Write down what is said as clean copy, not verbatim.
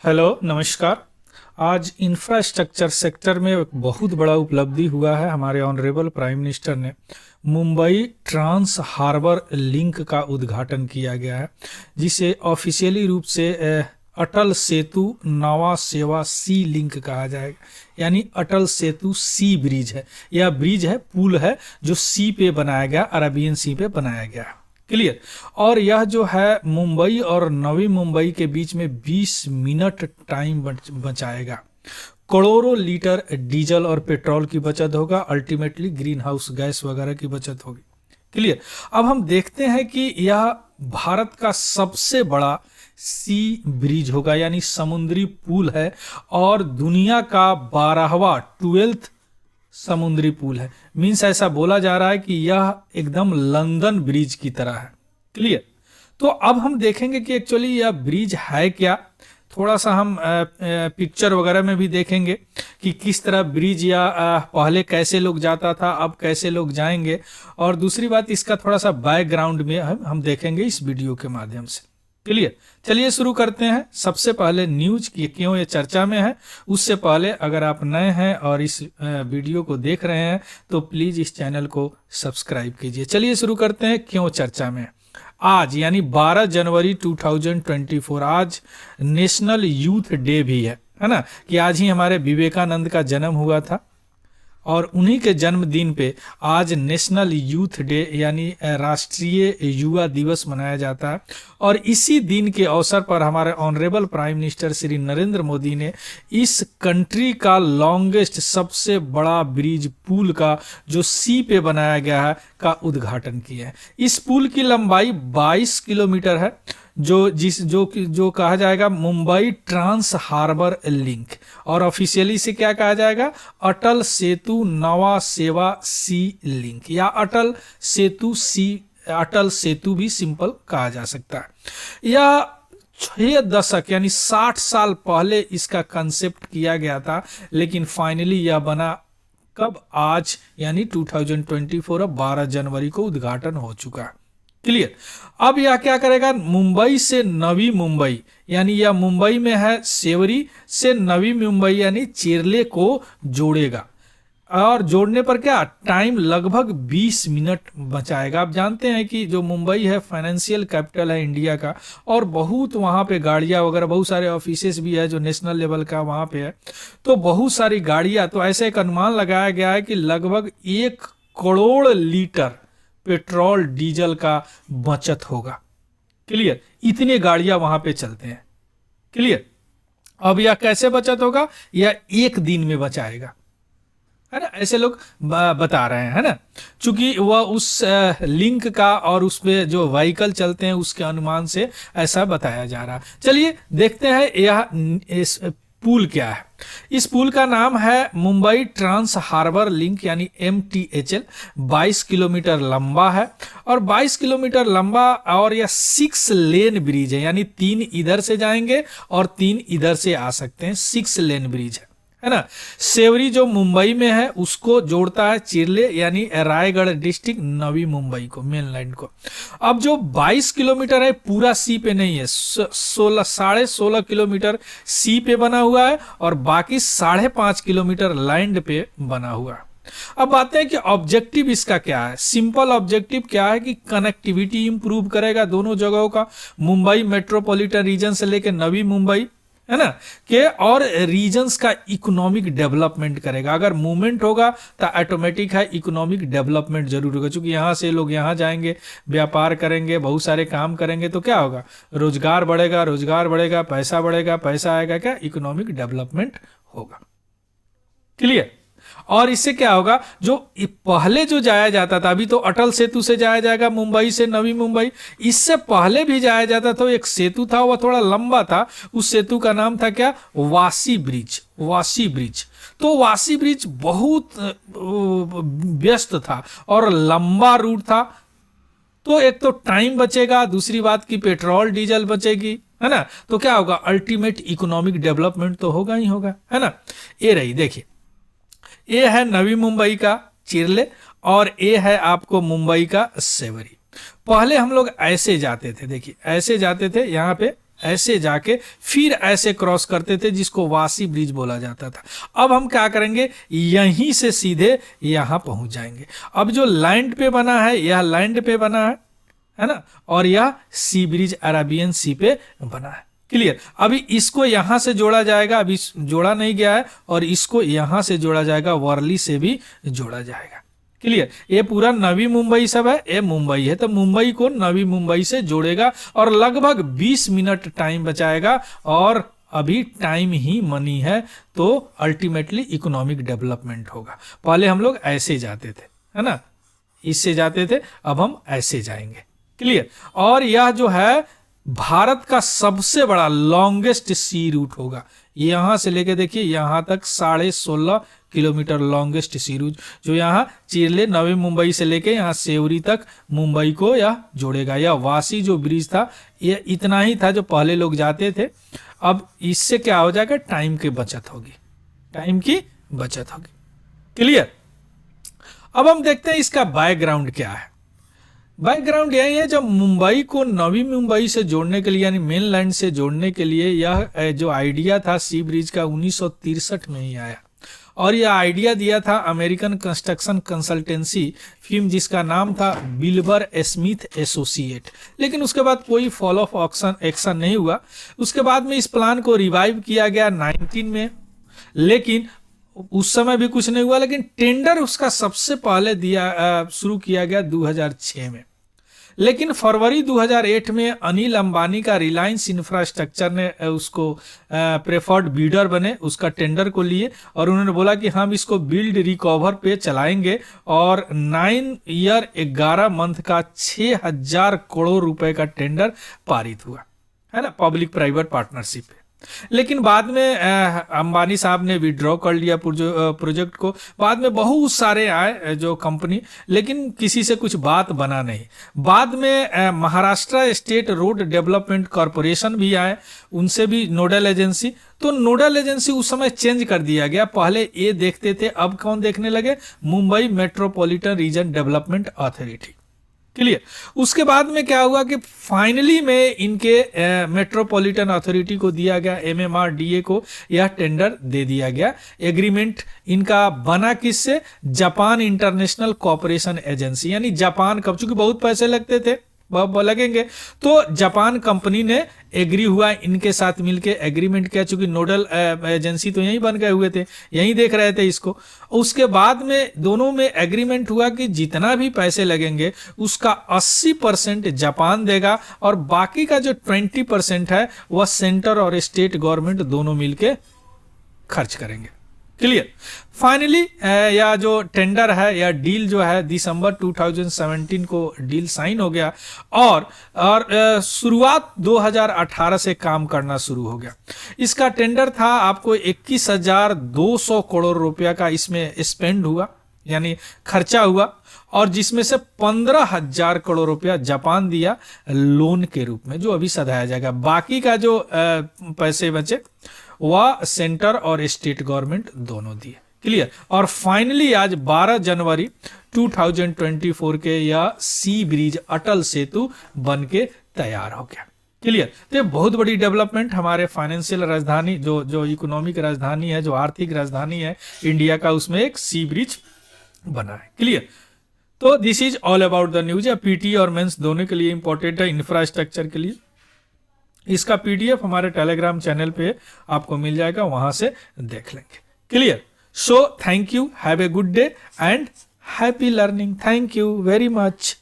Hello नमस्कार। आज infrastructure sector में एक बहुत बड़ा उपलब्धि हुआ है। हमारे ऑनरेबल प्राइम मिनिस्टर ने मुंबई ट्रांस हार्बर लिंक का उद्घाटन किया गया है, जिसे ऑफिशियली रूप से अटल सेतु नवा सेवा सी लिंक कहा जाएगा। यानी अटल सेतु सी ब्रिज है। यह ब्रिज है, पुल है जो सी पे बनाया गया, अरेबियन सी पे बनाया गया। क्लियर। और यह जो है मुंबई और नवी मुंबई के बीच में 20 मिनट टाइम बचाएगा। करोड़ों लीटर डीजल और पेट्रोल की बचत होगा। अल्टीमेटली ग्रीन हाउस गैस वगैरह की बचत होगी। क्लियर। अब हम देखते हैं कि यह भारत का सबसे बड़ा सी ब्रिज होगा, यानी समुद्री पुल है, और दुनिया का 12वां समुद्री पुल है। मीन्स ऐसा बोला जा रहा है कि यह एकदम लंदन ब्रिज की तरह है। क्लियर। तो अब हम देखेंगे कि एक्चुअली यह ब्रिज है क्या। थोड़ा सा हम पिक्चर वगैरह में भी देखेंगे कि किस तरह ब्रिज या पहले कैसे लोग जाता था, अब कैसे लोग जाएंगे। और दूसरी बात, इसका थोड़ा सा बैकग्राउंड में हम देखेंगे इस वीडियो के माध्यम से। क्लियर। चलिए शुरू करते हैं। सबसे पहले न्यूज की क्यों ये चर्चा में है, उससे पहले अगर आप नए हैं और इस वीडियो को देख रहे हैं तो प्लीज इस चैनल को सब्सक्राइब कीजिए। चलिए शुरू करते हैं क्यों चर्चा में। आज यानी 12 जनवरी 2024 आज नेशनल यूथ डे भी है ना, कि आज ही हमारे विवेकानंद का जन्म हुआ था और उन्हीं के जन्मदिन पे आज नेशनल यूथ डे यानी राष्ट्रीय युवा दिवस मनाया जाता है। और इसी दिन के अवसर पर हमारे honourable prime minister Shri Narendra Modi ने इस कंट्री का लॉन्गेस्ट सबसे बड़ा ब्रिज पुल का जो सी पे बनाया गया है का उद्घाटन किया है। इस पुल की लंबाई 22 किलोमीटर है, जो कहा जाएगा मुंबई ट्रांस हार्बर लिंक, और ऑफिशियली से क्या कहा जाएगा, अटल सेतु नवा सेवा सी लिंक या अटल सेतु सी, अटल सेतु भी सिंपल कहा जा सकता है। यह 6 दशक यानी 60 साल पहले इसका कंसेप्ट किया गया था, लेकिन फाइनली यह बना कब, आज यानी 2024 और 12 जनवरी को उद्घाटन हो चुका है। क्लियर। अब यह क्या करेगा, मुंबई से नवी मुंबई यानी यह मुंबई में है सेवरी से नवी मुंबई यानी चेरले को जोड़ेगा। और जोड़ने पर क्या टाइम लगभग 20 मिनट बचाएगा। आप जानते हैं कि जो मुंबई है फाइनेंशियल कैपिटल है इंडिया का, और बहुत वहाँ पे गाड़ियाँ वगैरह, बहुत सारे ऑफिसेस भी है जो नेशनल लेवल का वहाँ पे है, तो बहुत सारी गाड़ियाँ। तो ऐसे एक अनुमान लगाया गया है कि लगभग 1 करोड़ लीटर पेट्रोल डीजल का बचत होगा। क्लियर। इतनी गाड़ियां वहां पे चलते हैं। क्लियर। अब यह कैसे बचत होगा, यह 1 दिन में बचाएगा, है ना, ऐसे लोग बता रहे हैं, है ना, चूंकि वह उस लिंक का और उस पे जो व्हीकल चलते हैं उसके अनुमान से ऐसा बताया जा रहा है। चलिए देखते हैं यह इस पुल क्या है। इस पुल का नाम है मुंबई ट्रांस हार्बर लिंक यानी MTHL। 22 किलोमीटर लंबा है, और 22 किलोमीटर लंबा, और यह 6 लेन ब्रिज है, यानी 3 इधर से जाएंगे और 3 इधर से आ सकते हैं। 6 लेन ब्रिज है ना। सेवरी जो मुंबई में है उसको जोड़ता है चिरले यानी रायगढ़ डिस्ट्रिक्ट नवी मुंबई को, मेन लाइन को। अब जो 22 किलोमीटर है पूरा सी पे नहीं है, 16.5 किलोमीटर सी पे बना हुआ है और बाकी 5.5 किलोमीटर लैंड पे बना हुआ है। अब बात है कि ऑब्जेक्टिव इसका क्या है। सिंपल ऑब्जेक्टिव क्या है कि कनेक्टिविटी इंप्रूव करेगा दोनों जगहों का, मुंबई मेट्रोपॉलिटन रीजन से लेकर नवी मुंबई, है ना, के, और रीजन्स का इकोनॉमिक डेवलपमेंट करेगा। अगर मूवमेंट होगा तो ऑटोमेटिक है इकोनॉमिक डेवलपमेंट जरूर होगा, क्योंकि यहाँ से लोग यहाँ जाएंगे, व्यापार करेंगे, बहुत सारे काम करेंगे, तो क्या होगा, रोजगार बढ़ेगा, रोजगार बढ़ेगा, पैसा बढ़ेगा, पैसा आएगा, क्या इकोनॉमिक डेवलपमेंट होगा। क्लियर। और इससे क्या होगा, जो पहले जो जाया जाता था, अभी तो अटल सेतु से जाया जाएगा मुंबई से नवी मुंबई, इससे पहले भी जाया जाता था, एक सेतु था वह थोड़ा लंबा था, उस सेतु का नाम था क्या, वासी ब्रिज। वासी ब्रिज, तो वासी ब्रिज बहुत व्यस्त था और लंबा रूट था, तो एक तो टाइम बचेगा, दूसरी बात की पेट्रोल डीजल बचेगी, है ना, तो क्या होगा, अल्टीमेट इकोनॉमिक डेवलपमेंट तो होगा ही होगा, है ना। ये रही, देखिए ये है नवी मुंबई का चिरले और ये है आपको मुंबई का सेवरी। पहले हम लोग ऐसे जाते थे, देखिए ऐसे जाते थे यहाँ पे, ऐसे जाके फिर ऐसे क्रॉस करते थे, जिसको वासी ब्रिज बोला जाता था। अब हम क्या करेंगे, यहीं से सीधे यहाँ पहुंच जाएंगे। अब जो लैंड पे बना है, यह लैंड पे बना है ना, और यह सी ब्रिज अरेबियन सी पे बना है। क्लियर। अभी इसको यहां से जोड़ा जाएगा, अभी जोड़ा नहीं गया है, और इसको यहां से जोड़ा जाएगा, वर्ली से भी जोड़ा जाएगा। क्लियर। ये पूरा नवी मुंबई सब है, ये मुंबई है, तो मुंबई को नवी मुंबई से जोड़ेगा और लगभग 20 मिनट टाइम बचाएगा। और अभी टाइम ही मनी है, तो अल्टीमेटली इकोनॉमिक डेवलपमेंट होगा। पहले हम लोग ऐसे जाते थे, है ना, इससे जाते थे, अब हम ऐसे जाएंगे। क्लियर। और यह जो है भारत का सबसे बड़ा लॉन्गेस्ट सी रूट होगा। यहां से लेके देखिए यहां तक 16.5 किलोमीटर लॉन्गेस्ट सी रूट, जो यहाँ चिरले नवी मुंबई से लेके यहाँ सेवरी तक मुंबई को यह जोड़ेगा। यह वासी जो ब्रिज था, यह इतना ही था जो पहले लोग जाते थे। अब इससे क्या हो जाएगा, टाइम की बचत होगी, टाइम की बचत होगी। क्लियर। अब हम देखते हैं इसका बैकग्राउंड क्या है। बैकग्राउंड यही है, जब मुंबई को नवी मुंबई से जोड़ने के लिए, यानी मेनलैंड से जोड़ने के लिए, यह जो आइडिया था सी ब्रिज का 1963 में ही आया। और यह आइडिया दिया था अमेरिकन कंस्ट्रक्शन कंसल्टेंसी फर्म, जिसका नाम था बिल्बर स्मिथ एसोसिएट। लेकिन उसके बाद कोई फॉलो अप एक्शन नहीं हुआ। उसके बाद में इस प्लान को रिवाइव किया गया 19 में, लेकिन उस समय भी कुछ नहीं हुआ। लेकिन टेंडर उसका सबसे पहले शुरू किया गया 2006 में। लेकिन फरवरी 2008 में अनिल अंबानी का रिलायंस इंफ्रास्ट्रक्चर ने उसको प्रेफर्ड बीडर बने, उसका टेंडर को लिए, और उन्होंने बोला कि हम इसको बिल्ड रिकवर पे चलाएंगे। और 9 ईयर 11 मंथ का 6,000 करोड़ रुपए का टेंडर पारित हुआ, है ना, पब्लिक प्राइवेट पार्टनरशिप पे। लेकिन बाद में अंबानी साहब ने विड्रॉ कर लिया प्रोजेक्ट को। बाद में बहुत सारे आए जो कंपनी, लेकिन किसी से कुछ बात बना नहीं। बाद में Maharashtra state road development corporation भी आए, उनसे भी नोडल एजेंसी। तो नोडल एजेंसी उस समय चेंज कर दिया गया, पहले ये देखते थे, अब कौन देखने लगे, Mumbai metropolitan region development authority. Clear. उसके बाद में क्या हुआ कि फाइनली में इनके मेट्रोपॉलिटन अथॉरिटी को दिया गया, MMRDA को यह टेंडर दे दिया गया। एग्रीमेंट इनका बना किससे, जापान इंटरनेशनल कोऑपरेशन एजेंसी, यानी जापान कब, चूंकि बहुत पैसे लगते थे, लगेंगे, तो जापान कंपनी ने एग्री हुआ, इनके साथ मिलके एग्रीमेंट किया। चूंकि नोडल एजेंसी तो यहीं बन गए हुए थे, यहीं देख रहे थे इसको। उसके बाद में दोनों में एग्रीमेंट हुआ कि जितना भी पैसे लगेंगे उसका 80% जापान देगा, और बाकी का जो 20% है वह सेंटर और स्टेट गवर्नमेंट दोनों मिलके खर्च करेंगे। क्लियर। फाइनली या जो टेंडर है या डील जो है, दिसंबर 2017 को डील साइन हो गया, और शुरुआत 2018 से काम करना शुरू हो गया। इसका टेंडर था, आपको 21,200 करोड़ रुपया का इसमें स्पेंड हुआ, यानी खर्चा हुआ, और जिसमें से 15,000 करोड़ रुपया जापान दिया लोन के रूप में, जो अभी सधाया जाएगा। बाकी का जो पैसे बचे वह सेंटर और स्टेट गवर्नमेंट दोनों दिए। क्लियर। और फाइनली आज 12 जनवरी 2024 के यह सी ब्रिज अटल सेतु बन के तैयार हो गया। क्लियर। तो बहुत बड़ी डेवलपमेंट, हमारे फाइनेंशियल राजधानी, जो इकोनॉमिक राजधानी है, जो आर्थिक राजधानी है इंडिया का, उसमें एक सी ब्रिज बना है। क्लियर। तो this is all about the news. या पीटी और मेंस दोनों के लिए इंपॉर्टेंट है, इंफ्रास्ट्रक्चर के लिए। इसका PDF हमारे टेलीग्राम चैनल पे आपको मिल जाएगा, वहां से देख लेंगे। Clear. So thank you, have a good day and happy learning. Thank you very much.